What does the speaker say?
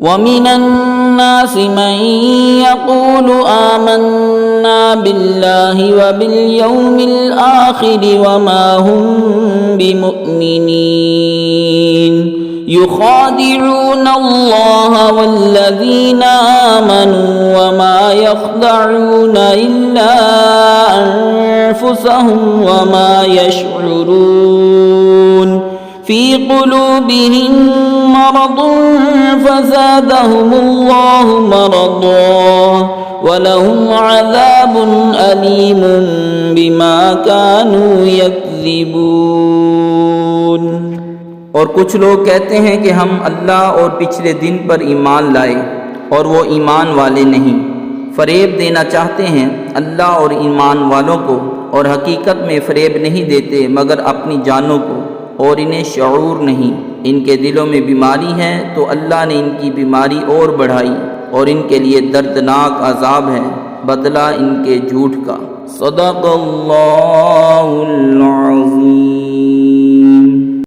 ومن الناس من يقول آمنا بالله وباليوم الآخر وما هم بمؤمنين يخادعون الله والذين آمنوا وما يخدعون إلا أنفسهم وما يشعرون في قلوبهم مرض فزادهم الله مرضا ولهم عذاب أليم بما كانوا يكذبون। और कुछ लोग कहते हैं कि हम अल्लाह और पिछले दिन पर ईमान लाए और वो ईमान वाले नहीं। फ़रेब देना चाहते हैं अल्लाह और ईमान वालों को और हकीकत में फ़रेब नहीं देते मगर अपनी जानों को और इन्हें शऊर नहीं। इनके दिलों में बीमारी है तो अल्लाह ने इनकी बीमारी और बढ़ाई और इनके लिए दर्दनाक अजाब है बदला इनके झूठ का। सदक़ल्लाहुल